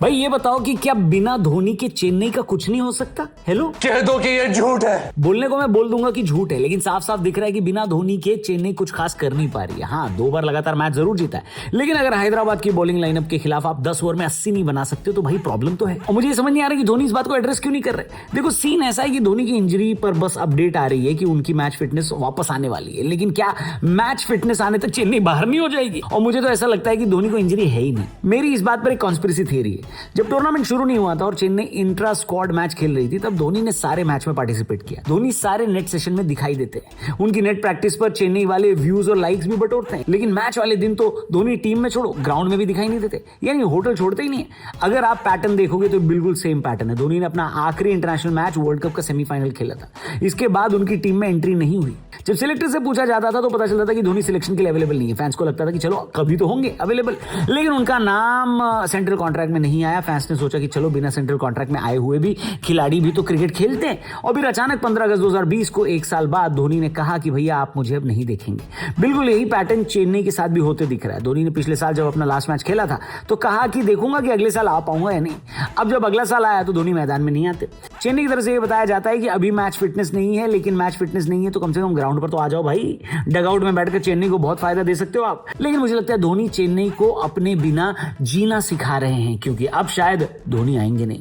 भाई ये बताओ कि क्या बिना धोनी के चेन्नई का कुछ नहीं हो सकता? हेलो, कह दो कि ये झूठ है। बोलने को मैं बोल दूंगा कि झूठ है, लेकिन साफ साफ दिख रहा है कि बिना धोनी के चेन्नई कुछ खास कर नहीं पा रही है। हाँ, 2 बार लगातार मैच जरूर जीता है, लेकिन अगर हैदराबाद की बॉलिंग लाइनअप के खिलाफ आप 10 ओवर में 80 नहीं बना सकते तो भाई प्रॉब्लम तो है। और मुझे ये समझ नहीं आ रहा कि धोनी इस बात को एड्रेस क्यों नहीं कर रहे। देखो, सीन ऐसा है कि धोनी की इंजरी पर बस अपडेट आ रही है कि उनकी मैच फिटनेस वापस आने वाली है, लेकिन क्या मैच फिटनेस आने तक चेन्नई बाहर नहीं हो जाएगी? और मुझे तो ऐसा लगता है कि धोनी को इंजरी है ही नहीं। मेरी इस बात पर एक कॉन्स्पिरेसी थियरी है। जब टूर्नामेंट शुरू नहीं हुआ था और चेन्नई इंट्रा स्क्वाड मैच खेल रही थी, तब धोनी ने सारे मैच में पार्टिसिपेट किया। धोनी सारे नेट सेशन में दिखाई देते हैं। उनकी नेट प्रैक्टिस पर चेन्नई वाले व्यूज और लाइक्स भी बटोरते हैं, लेकिन मैच वाले दिन तो धोनी टीम में छोड़ो, ग्राउंड में भी दिखाई नहीं देते, यानी होटल छोड़ते ही नहीं है। अगर आप पैटर्न देखोगे तो बिल्कुल सेम पैटर्न है। धोनी ने अपना आखिरी इंटरनेशनल मैच वर्ल्ड कप का सेमीफाइनल खेला था, इसके बाद उनकी टीम में एंट्री नहीं हुई। जब सिलेक्टर से पूछा जाता था तो पता चलता था कि धोनी सिलेक्शन के लिए अवेलेबल नहीं है। फैंस को लगता था कि चलो कभी तो होंगे अवेलेबल, लेकिन उनका नाम सेंट्रल कॉन्ट्रैक्ट में नहीं आया। फैंस ने सोचा कि चलो बिना सेंट्रल कॉन्ट्रैक्ट में आए हुए भी खिलाड़ी भी तो क्रिकेट खेलते हैं। और फिर अचानक 15 अगस्त 2020 को, 1 साल बाद, धोनी ने कहा कि भैया आप मुझे अब नहीं देखेंगे। बिल्कुल यही पैटर्न चेन्नई के साथ भी होते दिख रहा है। धोनी ने पिछले साल जब अपना लास्ट मैच खेला था तो कहा कि देखूंगा कि अगले साल आ पाऊंगा या नहीं। अब जब अगला साल आया तो धोनी मैदान में नहीं आते। चेन्नई की तरफ से यह बताया जाता है कि अभी मैच फिटनेस नहीं है, लेकिन मैच फिटनेस नहीं है तो कम से कम ग्राउंड पर तो आ जाओ भाई। डगआउट में बैठकर चेन्नई को बहुत फायदा दे सकते हो आप। लेकिन मुझे लगता है धोनी चेन्नई को अपने बिना जीना सिखा रहे हैं, क्योंकि अब शायद धोनी आएंगे नहीं।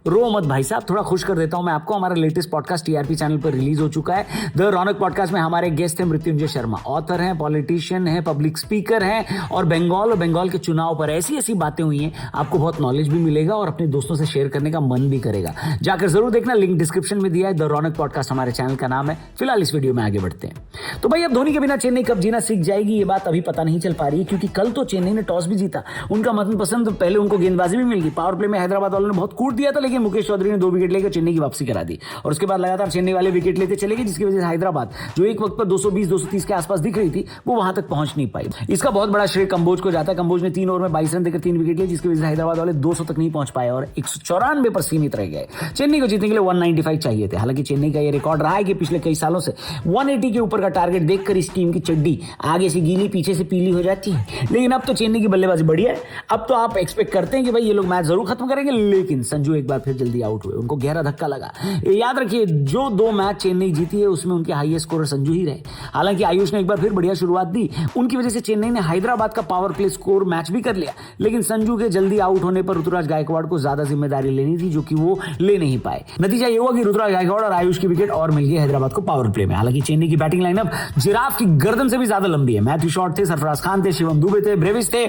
रो मत भाई साहब, थोड़ा खुश कर देता हूं मैं आपको। हमारा लेटेस्ट पॉडकास्ट टीआरपी चैनल पर रिलीज हो चुका है। द रौनक पॉडकास्ट में हमारे गेस्ट हैं मृत्युंजय शर्मा, ऑथर हैं, पॉलिटिशियन हैं, पब्लिक स्पीकर हैं, और बंगाल के चुनाव पर ऐसी ऐसी बातें हुई हैं, आपको बहुत नॉलेज भी मिलेगा और अपने दोस्तों से शेयर करने का मन भी करेगा। जाकर जरूर देखना, लिंक डिस्क्रिप्शन में दिया है। द रौनक पॉडकास्ट हमारे चैनल का नाम है। फिलहाल इस वीडियो में आगे बढ़ते हैं। तो भाई अब धोनी के बिना चेन्नई कब जीना सीख जाएगी ये बात अभी पता नहीं चल पा रही है, क्योंकि कल तो चेन्नई ने टॉस भी जीता। उनका मनपसंद, पहले उनको गेंदबाजी भी मिल गई। पावर प्ले में हैदराबाद वालों ने बहुत कूट दिया था, लेकिन मुकेश चौधरी ने 2 विकेट लेकर चेन्नई की वापसी करा दी, और उसके बाद लगातार चेन्नई वाले विकेट लेते चले गए, जिसकी वजह से हैदराबाद जो एक वक्त पर 220-230 के आसपास दिख रही थी, वो वहां तक पहुंच नहीं पाई। इसका बहुत बड़ा श्रेय कंबोज को जाता है। कंबोज ने 3 ओवर में 22 रन देकर 3 विकेट लिए, जिसकी वजह से हैदराबाद वाले 200 तक नहीं पहुंच पाए और 194 पर सीमित रह गए। चेन्नई को जीतने के लिए 195 चाहिए थे। हालांकि चेन्नई का यह रिकॉर्ड रहा है कि पिछले कई सालों से 180 के ऊपर का टारगेट देखकर इस टीम की चड्डी आगे से गीली पीछे से पीली हो जाती है। लेकिन अब तो चेन्नई की बल्लेबाजी बढ़िया है। अब तो आप एक्सपेक्ट करते हैं कि भाई ये लोग मैच जरूर खत्म करेंगे, लेकिन संजू एक बार फिर जल्दी आउट हुए। उनको गहरा धक्का लगा। याद रखिए, जो 2 मैच चेन्नई जीती है उसमें उनके हाईएस्ट स्कोरर संजू ही रहे। हालांकि आयुष ने एक बार फिर बढ़िया शुरुआत दी, उनकी वजह से चेन्नई ने हैदराबाद का पावर प्ले स्कोर मैच भी कर लिया, लेकिन संजू के जल्दी आउट होने पर ऋतुराज गायकवाड़ को ज्यादा जिम्मेदारी लेनी थी, जो कि वो ले नहीं पाए। नतीजा ये हुआ कि ऋतुराज गायकवाड़ और आयुष की विकेट और मिल गई हैदराबाद को पावर प्ले में। हालांकि चेन्नई की बैटिंग लाइनअप जिराफ की गर्दन से भी ज्यादा लंबी है। मैथ्यू शॉर्ट थे, सरफराज खान थे, शिवम दुबे थे, ब्रेविस थे,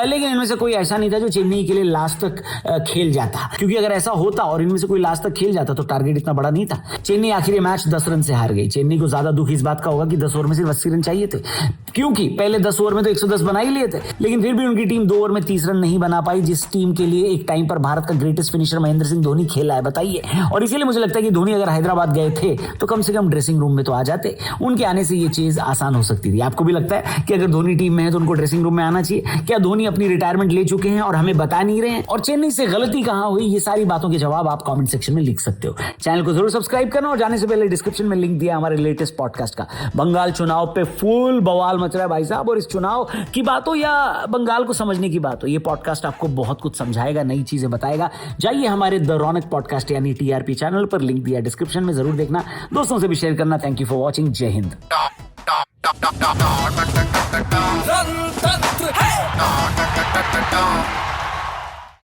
लेकिन इनमें से कोई ऐसा नहीं था जो चेन्नई के लिए लास्ट तक खेल जाता, क्योंकि अगर ऐसा होता और इनमें से कोई लास्ट तक खेल जाता तो टारगेट इतना बड़ा नहीं था। चेन्नई आखिरी मैच 10 रन से हार गई। चेन्नई को ज्यादा दुख इस बात का होगा कि 10 ओवर में सिर्फ 80 रन चाहिए थे, क्योंकि पहले 10 ओवर में तो 110 बना ही लिए थे, लेकिन फिर भी उनकी टीम 2 ओवर में 30 रन नहीं बना पाई, जिस टीम के लिए एक टाइम पर भारत का ग्रेटेस्ट फिनिशर महेंद्र सिंह धोनी खेला है, बताइए। और इसीलिए मुझे लगता है कि धोनी अगर हैदराबाद गए थे तो कम से कम ड्रेसिंग रूम में तो आ जाते। उनके आने से ये चीज आसान हो सकती थी। आपको भी लगता है कि अगर धोनी टीम में है तो उनको ड्रेसिंग रूम में आना चाहिए? क्या धोनी अपनी रिटायरमेंट ले चुके हैं और हमें बता नहीं रहे हैं? और चेन्नई से गलती कहां हुई, ये सारी बातों के जवाब आप कमेंट सेक्शन में लिख सकते हो। चैनल को जरूर सब्सक्राइब करना, और जाने से पहले डिस्क्रिप्शन में लिंक दिया हमारे लेटेस्ट पॉडकास्ट का। बंगाल चुनाव पे फुल बवाल मच रहा है भाई साहब, और इस चुनाव की बात हो या बंगाल को समझने की बात हो, ये पॉडकास्ट आपको बहुत कुछ समझाएगा, नई चीजें बताएगा। जाइए हमारे द रौनक पॉडकास्ट यानी टीआरपी चैनल पर, लिंक दिया डिस्क्रिप्शन में, जरूर देखना, दोस्तों से भी शेयर करना। Thank you for watching. जय हिंद।